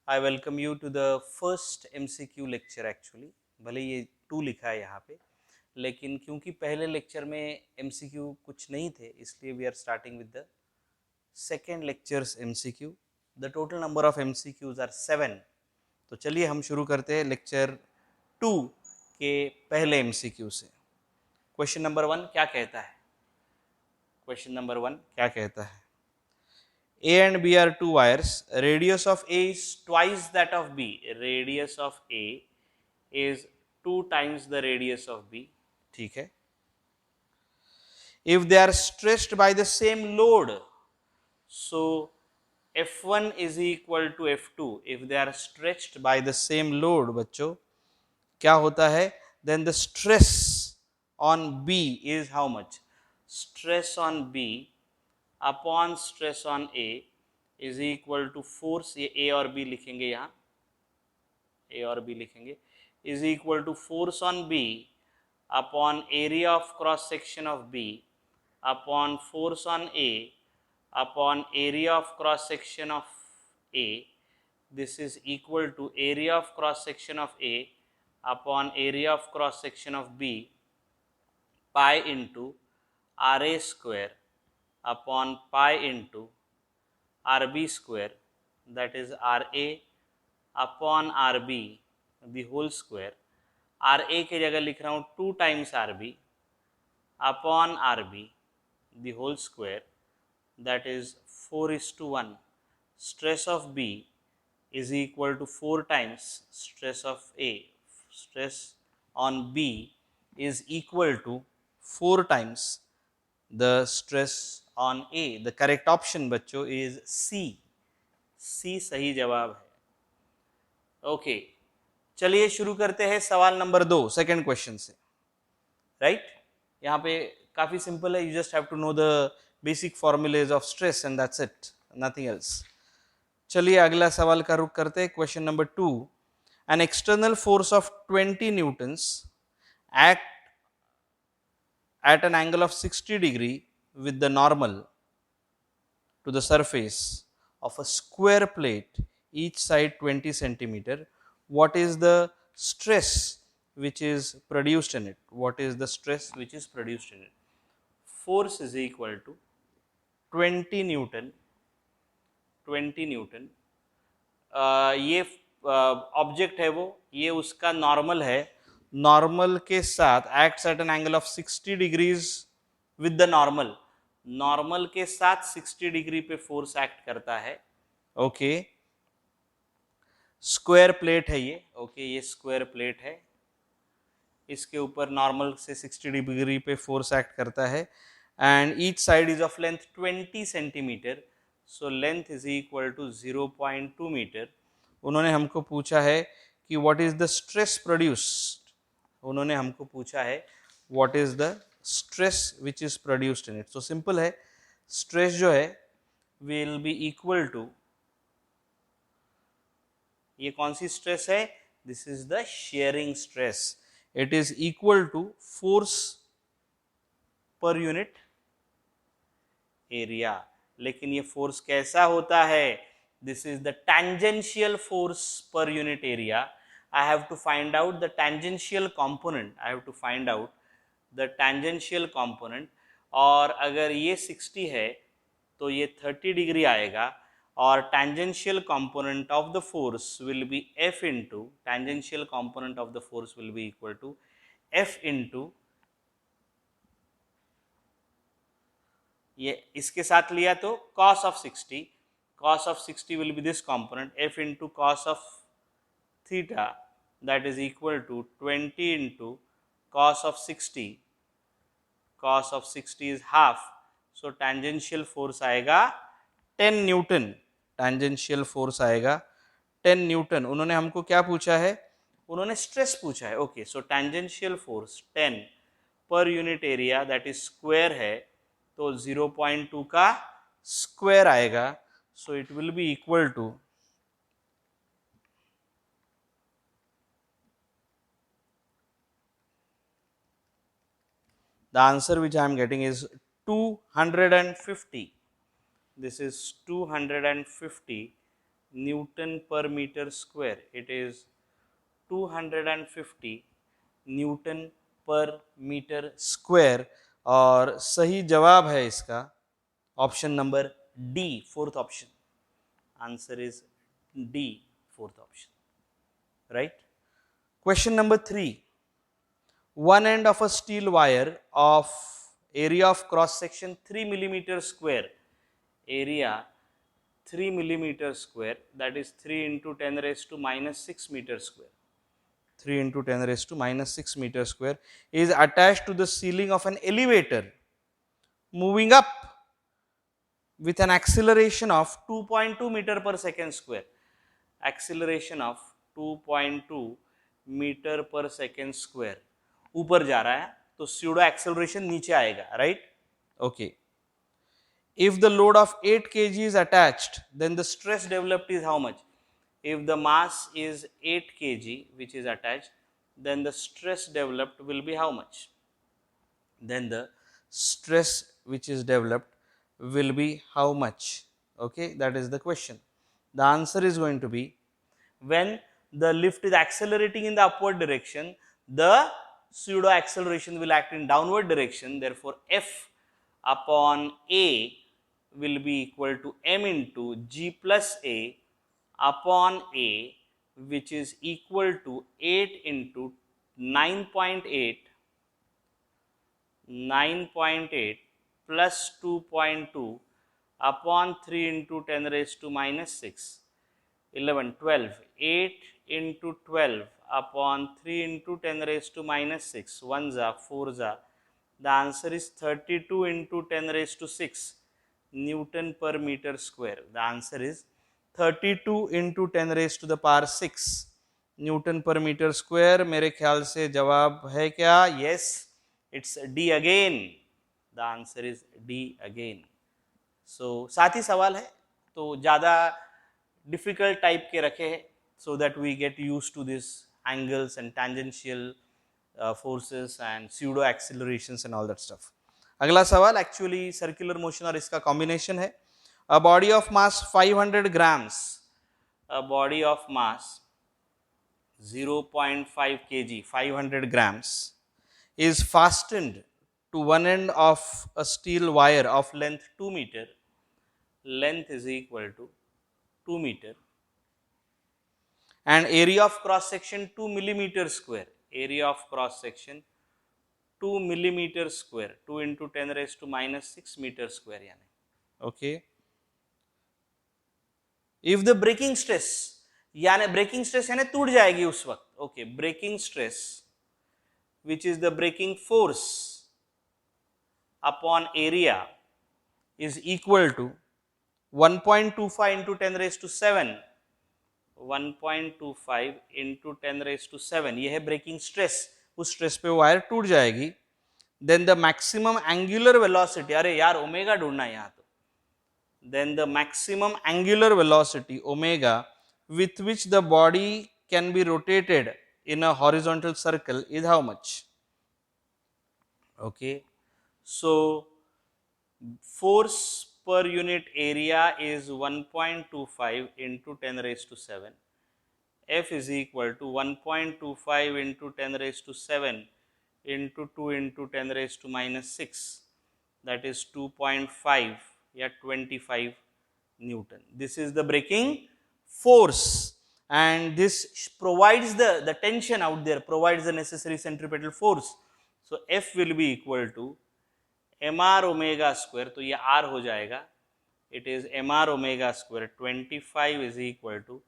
I welcome you to the first MCQ lecture actually. भले ये 2 लिखा है यहाँ पे, लेकिन क्योंकि पहले लेक्चर में MCQ कुछ नहीं थे, इसलिए we are starting with the second lecture's MCQ. The total number of MCQs are 7. तो चलिए हम शुरू करते हैं लेक्चर 2 के पहले MCQ से. क्वेश्चन नंबर 1 क्या कहता है? क्वेश्चन नंबर 1 क्या कहता है? A and B are two wires. Radius of A is twice that of B. Radius of A is 2 times the radius of B. ठीक है. If they are stretched by the same load, so F1 is equal to F2. If they are stretched by the same load, बच्चों क्या होता है? Then the stress on B is how much? Stress on B upon stress on A is equal to force, ये A और B लिखेंगे, यहाँ ए और B लिखेंगे, is equal to force on B upon area of cross section of B upon force on A upon area of cross section of A. This is equal to area of cross section of A upon area of cross section of B pi into r A square upon pi into RB square, that is RA upon RB the whole square. RA के जगह लिख रहा हूँ 2 times RB upon RB the whole square, that is 4:1. Stress of B is equal to 4 times stress of A. Stress on B is equal to 4 times the stress on A. The correct option बच्चों is C. C सही जवाब है. Okay, चलिए शुरू करते हैं सवाल number 2 second question से. राइट, यहाँ पे काफी सिंपल है. You just have to know the basic formulae of stress and that's it, nothing else. चलिए अगला सवाल का रुख करते हैं. Question number 2. An external force of 20 newtons act at an angle of 60 degree with the normal to the surface of a square plate, each side 20 centimeter. What is the stress which is produced in it? What is the stress which is produced in it? Force is equal to 20 Newton. 20 Newton. ये object है वो, ये उसका normal है. Normal के साथ acts at an angle of 60 degrees with the normal. Normal के साथ 60 डिग्री पे फोर्स एक्ट करता है. ओके, स्क्वायर प्लेट है ये. ओके, ये स्क्वायर प्लेट है, इसके ऊपर नॉर्मल से 60 डिग्री पे फोर्स एक्ट करता है. And each side is of length 20 centimetre. So length is equal to 0.2 metre. उन्होंने हमको पूछा है कि what is the stress produced. उन्होंने हमको पूछा है what is the stress which is produced in it. So simple है, स्ट्रेस जो है विल बी इक्वल टू, ये कौन सी स्ट्रेस है? This is the shearing stress. It is equal to force per unit area. लेकिन ये फोर्स कैसा होता है? This is the tangential force per unit area. I have to find out the tangential component. I have to find out the tangential component. और अगर ये 60 है तो ये 30 डिग्री आएगा. और tangential component of the force will be F into, tangential component of the force will be equal to F into, ये इसके साथ लिया तो cos of 60. Cos of 60 will be this component, F into cos of theta, that is equal to 20 into cos of 60. Cos of 60 is half. So tangential force आएगा 10 Newton. tangential force आएगा 10 Newton. उन्होंने हमको क्या पूछा है? उन्होंने stress पूछा है. Okay, so tangential force 10 per unit area, that is square है, तो 0.2 का स्क्वायर आएगा. So it will be equal to, the answer which I am getting is 250. This is 250 Newton per meter square. It is 250 Newton per meter square. और सही जवाब है इसका option number D, fourth option. Answer is D, fourth option. Right? Question number 3. One end of a steel wire of area of cross section 3 millimeter square. Area 3 millimeter square, that is 3 into 10 raised to minus 6 meter square. 3 into 10 raised to minus 6 meter square is attached to the ceiling of an elevator moving up with an acceleration of 2.2 meter per second square. Acceleration of 2.2 meter per second square. ऊपर जा रहा है तो pseudo acceleration नीचे आएगा, right? Okay. If the load of 8 kg is attached, then the stress developed is how much? If the mass is 8 kg which is attached, then the stress developed will be how much? Then the stress which is developed will be how much? Okay, that is the question. The answer is going to be, when the lift is accelerating in the upward direction, the pseudo acceleration will act in downward direction. Therefore, F upon A will be equal to m into G plus A upon A, which is equal to 8 into 9.8 plus 2.2 upon 3 into 10 raised to minus 6, 11, 12, 8 into 12 upon 3 into 10 raised to minus 6, 1 za, 4 za. The answer is 32 into 10 raised to 6 Newton per meter square. The answer is 32 into 10 raised to the power 6 Newton per meter square. मेरे ख्याल से जवाब है क्या? Yes, it's D again. The answer is D again. So साथ ही सवाल है तो ज़्यादा difficult type के रखे हैं, so that we get used to this angles and tangential forces and pseudo accelerations and all that stuff. अगला सवाल एक्चुअली सर्कुलर मोशन और इसका कॉम्बिनेशन है. A body of mass 500 grams, a body of mass 0.5 kg, 500 grams is fastened to one end of a steel wire of length 2 meter. Length is equal to 2 meter and area of cross section 2 millimeter square. Area of cross section 2 millimeter square, 2 into 10 raised to minus 6 meter square यानी. Okay. If the breaking stress, यानी breaking stress यानी टूट जाएगी उस वक्त. Okay, breaking stress which is the breaking force upon area is equal to 1.25 into 10 raised to 7. 1.25 into 10 raised to 7. यह है breaking stress. उस स्ट्रेस पे वायर टूट जाएगी. Then the maximum angular velocity, अरे यार ओमेगा ढूंढना है यहाँ तो. Then the maximum angular velocity omega with which the body can be rotated in a horizontal circle is how much? Okay, so force per unit area is 1.25 into 10 raised to 7. F is equal to 1.25 into 10 raised to 7 into 2 into 10 raised to minus 6, that is 2.5 या 25 Newton. This is the breaking force and this provides the tension out there, provides the necessary centripetal force. So F will be equal to mr omega square, तो ये r हो जाएगा. It is mr omega square. 25 is equal to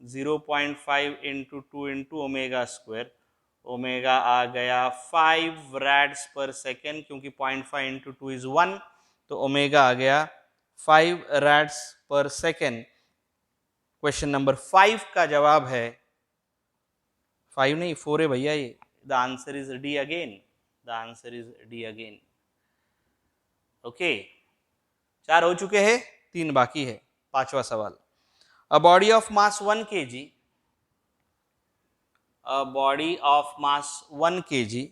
0.5 into 2 into omega square. Omega आ गया 5 rads per second, क्योंकि 0.5 into 2 is 1, तो omega आ गया 5 rads per second. Question number 5 का जवाब है 5 नहीं 4 है भैया ये. The answer is D again. The answer is D again. Okay, 4 हो चुके हैं, 3 बाकी है. 5वां सवाल. A body of mass 1 kg, a body of mass 1 kg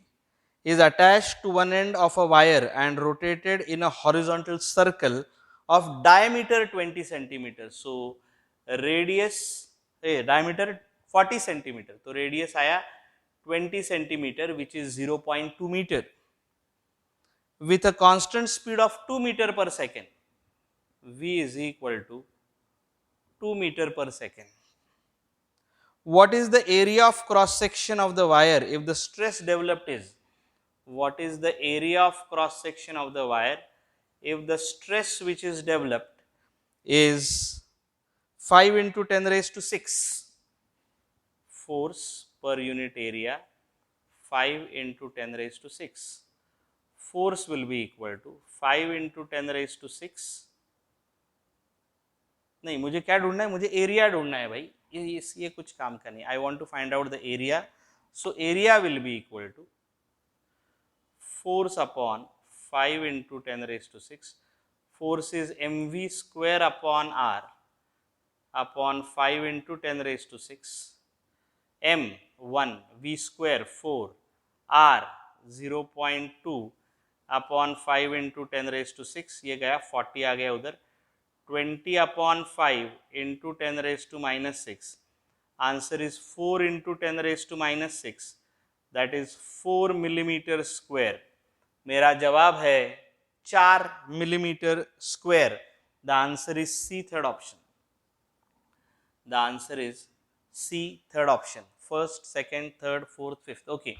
is attached to one end of a wire and rotated in a horizontal circle of diameter 20 centimeters. So radius diameter 40 centimetres, तो radius आया 20 centimetres which is 0.2 metre with a constant speed of 2 meter per second. V is equal to 2 meter per second. What is the area of cross section of the wire if the stress developed is? What is the area of cross section of the wire if the stress which is developed is 5 into 10 raised to 6 force per unit area, 5 into 10 raised to 6. Force will be equal to 5 into 10 raised to 6. नहीं, मुझे क्या ढूंढना है, मुझे area ढूंढना है भाई, ये कुछ काम का नहीं. I want to find out the area. So area will be equal to force upon 5 into 10 raised to 6. Force is mv square upon r upon 5 into 10 raised to 6. m 1, v square 4, r 0.2 upon 5 into 10 raise to 6, ये गया 40 आ गया उधर. 20 upon 5 into 10 raise to minus 6. Answer is 4 into 10 raise to minus 6, that is 4 millimetre square. मेरा जवाब है 4 millimetre square. The answer is C, third option. The answer is C, third option. First, second, third, fourth, fifth. Okay,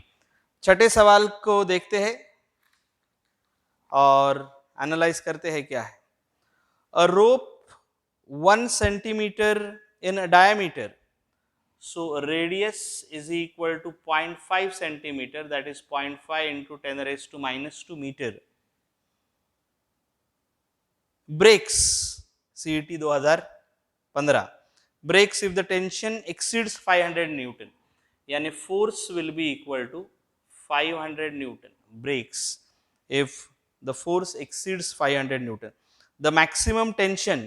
छठे सवाल को देखते हैं और analyse करते हैं क्या है. A rope 1 centimetre in diameter, so radius is equal to 0.5 centimetre, that is 0.5 into 10 raise to minus 2 metre. Breaks CET 2015. Breaks if the tension exceeds 500 newton, यानी force will be equal to 500 newton. Breaks if the force exceeds 500 Newton. The maximum tension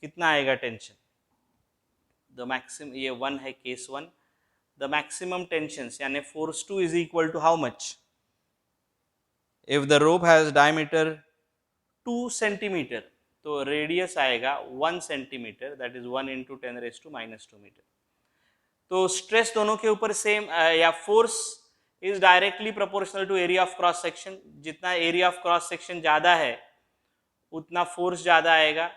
कितना आएगा tension? The maximum, ये 1 है case 1. The maximum tensions यानी force 2 is equal to how much? If the rope has diameter 2 centimeter, तो radius आएगा 1 centimetre, that is 1 into 10 raised to minus 2 metre. तो stress दोनों के ऊपर सेम, या force is directly proportional to area of cross section. जितना area of cross section ज्यादा है उतना फोर्स ज्यादा आएगा.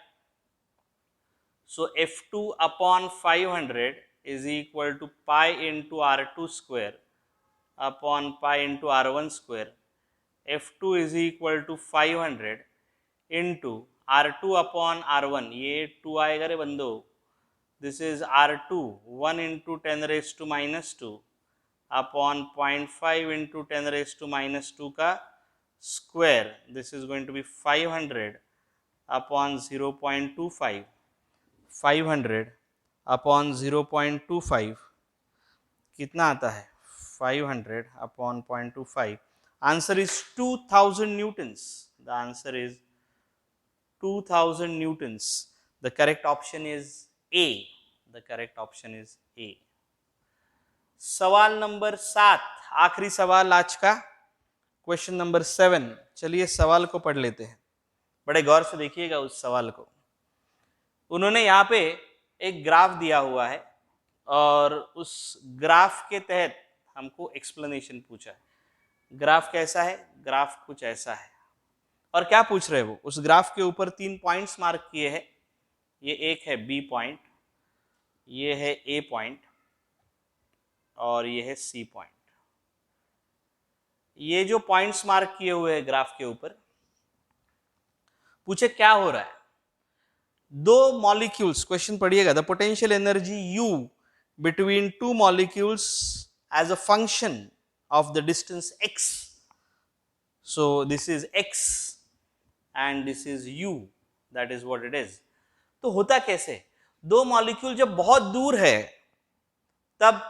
So F2 upon 500 is equal to pi into R2 square upon pi into R1 square. F2 is equal to 500 into R2 upon R1, ये 2 आएगा रे बंदो. This is R2 1 into 10 raise to minus 2 upon 0.5 into 10 raise to minus 2 का square. This is going to be 500 upon 0.25. 500 upon 0.25 कितना आता है? 500 upon 0.25. Answer is 2000 newtons. The answer is 2000 newtons. The correct option is A. The correct option is A. सवाल नंबर 7, आखिरी सवाल आज का, क्वेश्चन नंबर 7. चलिए सवाल को पढ़ लेते हैं, बड़े गौर से देखिएगा उस सवाल को. उन्होंने यहाँ पे एक ग्राफ दिया हुआ है और उस ग्राफ के तहत हमको एक्सप्लेनेशन पूछा है. ग्राफ कैसा है? ग्राफ कुछ ऐसा है. और क्या पूछ रहे वो? उस ग्राफ के ऊपर 3 पॉइंट्स मार्क किए हैं. ये एक है बी पॉइंट, ये है ए पॉइंट और ये है सी पॉइंट. ये जो पॉइंट्स मार्क किए हुए हैं ग्राफ के ऊपर, पूछे क्या हो रहा है? दो मॉलिक्यूल्स, क्वेश्चन पढ़िएगा. The potential energy U between two molecules as a function of the distance x. So this is x and this is U, that is what it is. तो होता कैसे? दो मॉलिक्यूल जब बहुत दूर है तब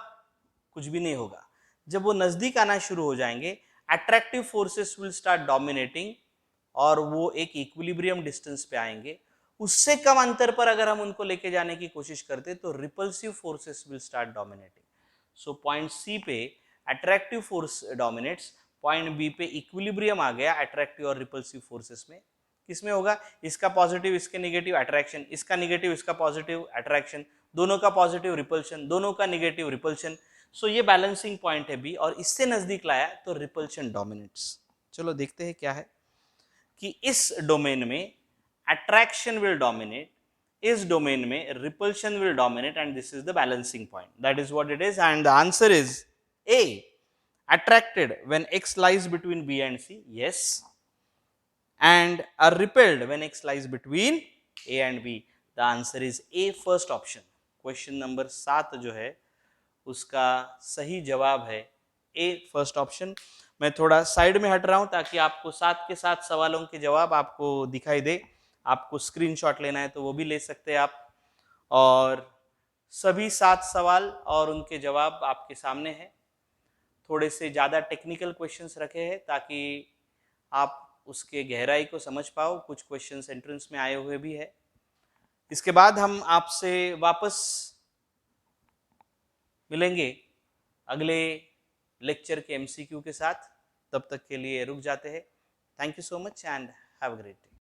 कुछ भी नहीं होगा. जब वो नजदीक आना शुरू हो जाएंगे, attractive forces will start dominating और वो एक इक्विलिब्रियम डिस्टेंस पे आएंगे. उससे कम अंतर पर अगर हम उनको लेके जाने की कोशिश करते तो repulsive forces will start dominating. So point C पे attractive force dominates, point B पे इक्विलिब्रियम आ गया अट्रैक्टिव और रिपल्सिव फोर्सेस में. किसमें होगा, इसका पॉजिटिव इसके निगेटिव अट्रैक्शन, इसका निगेटिव इसका पॉजिटिव अट्रैक्शन, दोनों का पॉजिटिव रिपल्शन, दोनों का निगेटिव रिपल्शन। सो ये बैलेंसिंग पॉइंट है बी, और इससे नजदीक लाया तो रिपल्शन डोमिनेट्स। चलो देखते हैं क्या है कि इस डोमेन में अट्रैक्शन विल डोमिनेट, इस डोमेन में repulsion will dominate, and this is the balancing point, that is what it is, and the answer is a, attracted when x lies between b and c, yes, and are repelled when x lies between a and b, the answer is a, first option। Question number 7 जो है उसका सही जवाब है ए, first option. मैं थोड़ा side में हट रहा हूं ताकि आपको साथ के साथ सवालों के जवाब आपको दिखाई दे। आपको स्क्रीनशॉट लेना है तो वो भी ले सकते हैं आप, और सभी 7 सवाल और उनके जवाब आपके सामने हैं। थोड़े से ज़्यादा टेक्निकल क्वेश्चंस रखे हैं ताकि आप उसके गहराई को समझ पाओ, कुछ क्वेश्चंस एंट्रेंस में आए हुए भी है। इसके बाद हम आपसे वापस मिलेंगे अगले लेक्चर के एमसीक्यू के साथ, तब तक के लिए रुक जाते हैं। Thank you so much and have a great day.